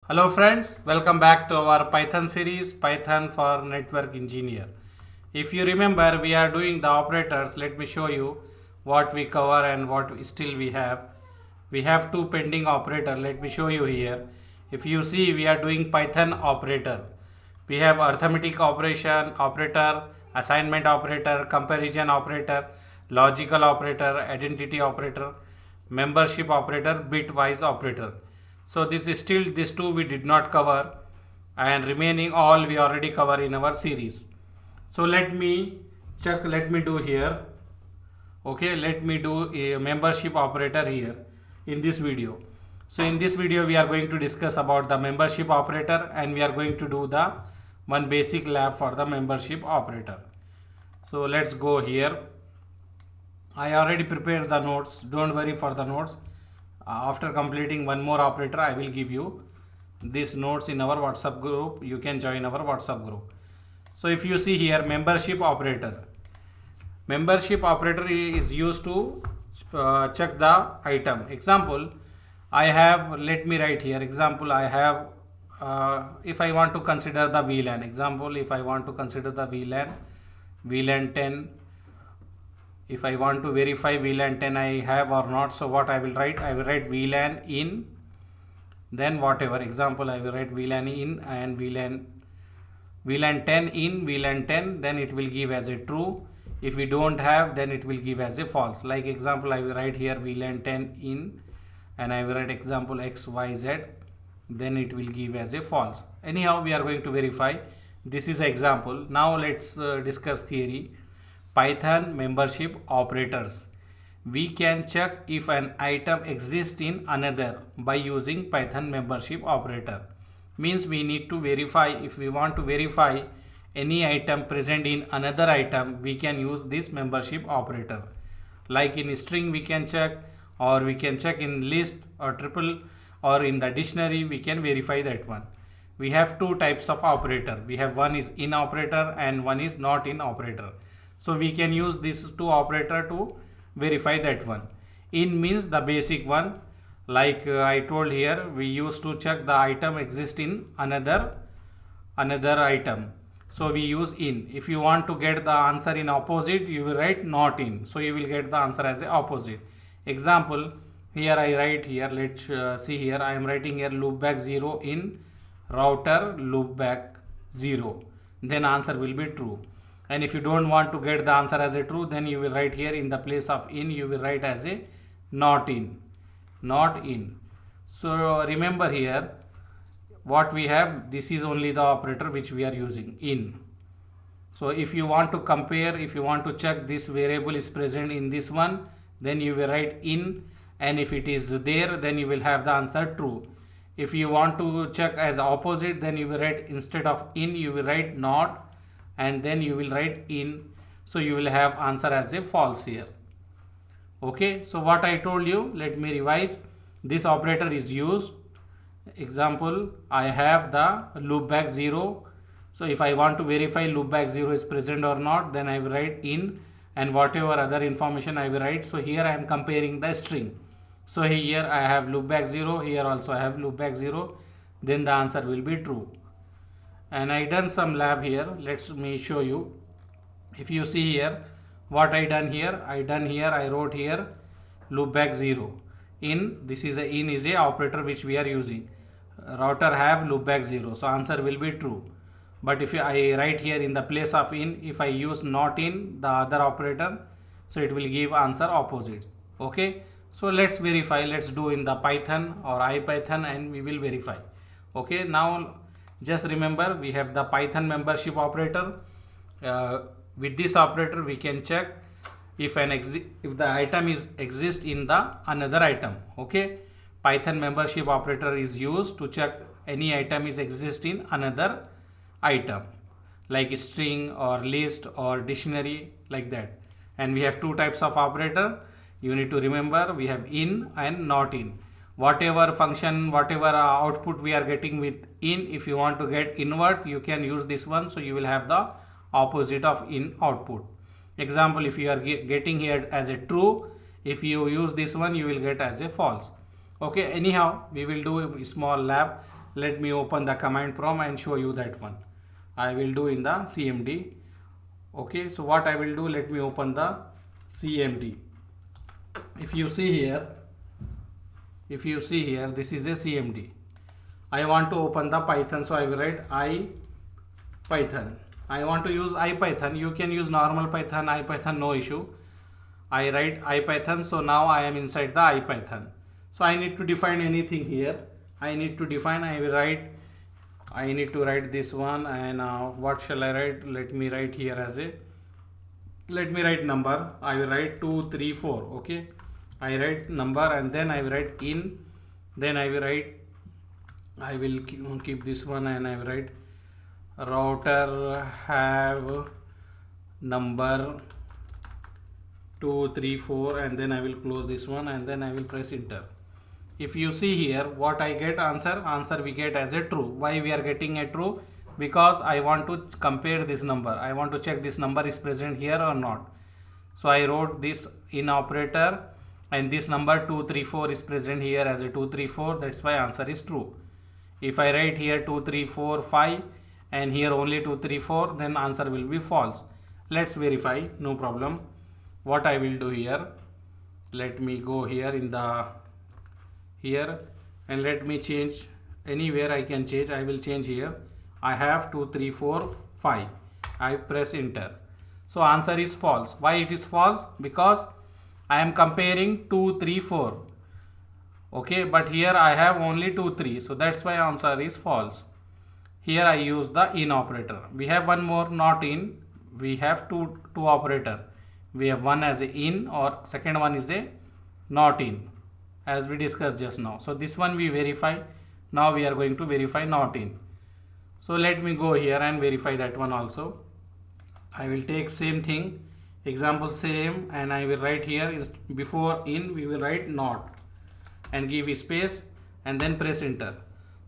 Hello friends, welcome back to our Python series, Python for Network Engineer. If you remember, we are doing the operators. Let me show you what we cover and what still we have. We have two pending operator. Let me show you here. If you see, we are doing Python operator. We have arithmetic operation, operator, assignment operator, comparison operator, logical operator, identity operator, membership operator, bitwise operator. So this is still these two we did not cover, and remaining all we already cover in our series. So let me check, let me do here. Okay, let me do a membership operator here in this video. So in this video we are going to discuss about the membership operator, and we are going to do the one basic lab for the membership operator. So let's go here. I already prepared the notes, don't worry for the notes. After completing one more operator, I will give you these notes in our WhatsApp group. You can join our WhatsApp group. So if you see here, membership operator is used to check the item. Example, I have, let me write here, example, I have, if I want to consider the VLAN, example, if I want to consider the VLAN 10, if I want to verify VLAN 10 I have or not, so what I will write? I will write VLAN in, then whatever, example, I will write VLAN in and VLAN 10 in, VLAN 10, then it will give as a true. If we don't have, then it will give as a false. Like example, I will write here VLAN 10 in, and I will write example XYZ, then it will give as a false. Anyhow, we are going to verify. This is an example. Now let's discuss theory. Python membership operators. We can check if an item exists in another by using Python membership operator. Means we need to verify, if we want to verify any item present in another item, we can use this membership operator. Like in string we can check, or we can check in list or triple, or in the dictionary we can verify that one. We have two types of operator. We have one is in operator and one is not in operator. So we can use these two operator to verify that one. In means the basic one, like I told here, we used to check the item exists in another item. So we use in. If you want to get the answer in opposite, you will write not in. So you will get the answer as a opposite. Example, here I write here, let's see here, I am writing here loopback 0 in router loopback 0. Then answer will be true. And if you don't want to get the answer as a true, then you will write here in the place of in, you will write as a not in. So remember here what we have, this is only the operator which we are using, in. So if you want to compare, if you want to check this variable is present in this one, then you will write in, and if it is there, then you will have the answer true. If you want to check as opposite, then you will write, instead of in, you will write not, and then you will write in, so you will have answer as a false here. Okay, so what I told you, let me revise. This operator is used. Example, I have the loopback 0. So if I want to verify loopback 0 is present or not, then I will write in, and whatever other information I will write. So here I am comparing the string. So here I have loopback 0, here also I have loopback 0, then the answer will be true. And I done some lab here, let me show you. If you see here what I done here, I wrote here loopback 0 in, this is a in is a operator which we are using. Router have loopback 0, so answer will be true. But if I write here in the place of in, if I use not in, the other operator, so it will give answer opposite. Okay, so let's verify, let's do in the Python or IPython, and we will verify. Okay, now just remember we have the Python membership operator. With this operator we can check if the item is exist in the another item. Okay, Python membership operator is used to check any item is exist in another item, like string or list or dictionary, like that. And we have two types of operator. You need to remember, we have in and not in. Whatever function, whatever output we are getting with in, if you want to get invert, you can use this one, so you will have the opposite of in output. Example, if you are getting here as a true, if you use this one, you will get as a false. Okay, anyhow, we will do a small lab. let me open the command prompt and show you that one. I will do in the CMD. Okay, so what I will do, let me open the CMD. If you see here, this is a CMD. I want to open the Python, so I will write IPython. I want to use IPython. You can use normal Python, IPython, no issue. I write IPython, so now I am inside the IPython. So I need to define anything here. I need to write this one, and what shall I write? Let me write number. I will write 2 3 4. Okay, I write number, and then I will write in, then I will keep this one, and I will write router have number 2 3 4, and then I will close this one, and then I will press enter. If you see here, what I get, answer we get as a true. Why we are getting a true? Because I want to compare this number. I want to check this number is present here or not. So I wrote this in operator, and this number 234 is present here as a 234. That's why answer is true. If I write here 2 3 4 5 and here only 2 3 4, then answer will be false. Let's verify, no problem. What I will do here, let me go here and let me change anywhere I can change. I will change here. I have 2 3 4 5. I press enter. So answer is false. Why it is false? Because I am comparing 2 3 4. Okay, but here I have only 2 3, so that's why answer is false. Here I use the in operator. We have one more, not in. We have two operator. We have one as a in, or second one is a not in, as we discussed just now. So this one we verify. Now we are going to verify not in. So let me go here and verify that one also. I will take same thing, example same, and I will write here before in we will write not and give a space and then press enter.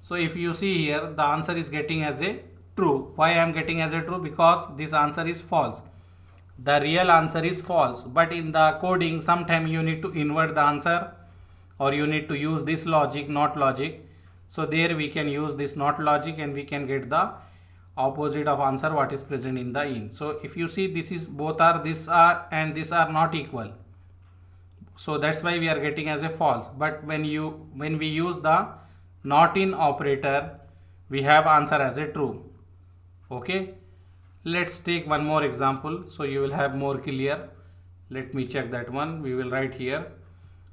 So if you see here, the answer is getting as a true. Why I am getting as a true? Because this answer is false. The real answer is false, but in the coding sometime you need to invert the answer, or you need to use this logic, not logic. So there we can use this not logic, and we can get the opposite of answer what is present in the in. So if you see, this is both are, this are and this are not equal. So that's why we are getting as a false. But when we use the not in operator, we have answer as a true. Okay, let's take one more example so you will have more clear. Let me check that one. We will write here.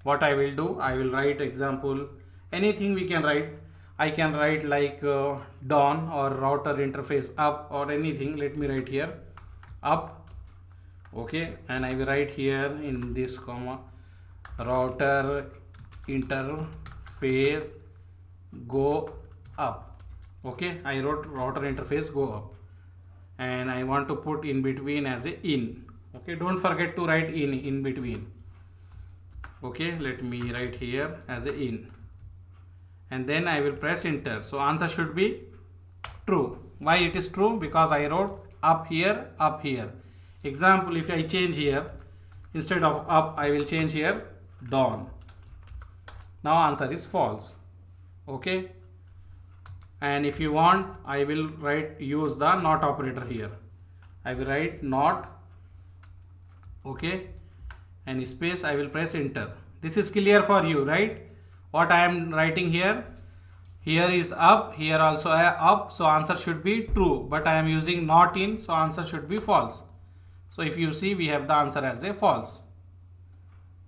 What I will do, I will write example, anything we can write. I can write like dawn or router interface up or anything. Let me write here up. Okay, and I will write here in this comma router interface go up. Okay, I wrote router interface go up, and I want to put in between as a in. Okay, don't forget to write in between. Okay, let me write here as a in, and then I will press enter. So answer should be true. Why it is true? Because I wrote up here, up here. Example, if I change here, instead of up I will change here dawn. Now answer is false. Okay, and if you want, I will use the not operator here. I will write not. Okay, and space, I will press enter. This is clear for you, right? What I am writing here is up, here also up, so answer should be true, but I am using not in, so answer should be false. So if you see, we have the answer as a false.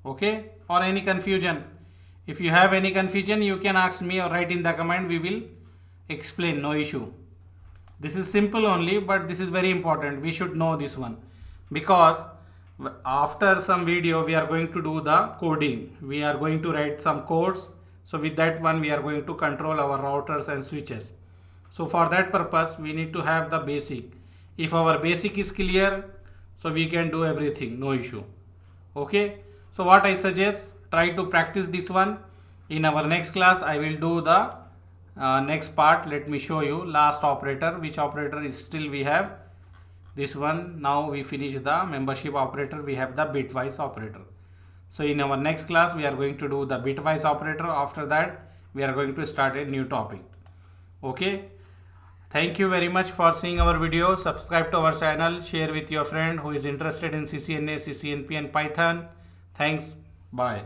Okay, or any confusion? If you have any confusion, you can ask me or write in the comment. We will explain, no issue. This is simple only, but this is very important. We should know this one, because after some video we are going to do the coding. We are going to write some codes. So with that one, we are going to control our routers and switches. So for that purpose, we need to have the basic. If our basic is clear, so we can do everything, no issue. Okay, so what I suggest, try to practice this one. In our next class, I will do the next part. Let me show you last operator. Which operator is still we have? This one. Now we finish the membership operator. We have the bitwise operator. So in our next class, we are going to do the bitwise operator. After that, we are going to start a new topic. Okay. Thank you very much for seeing our video. Subscribe to our channel. Share with your friend who is interested in CCNA, CCNP and Python. Thanks. Bye.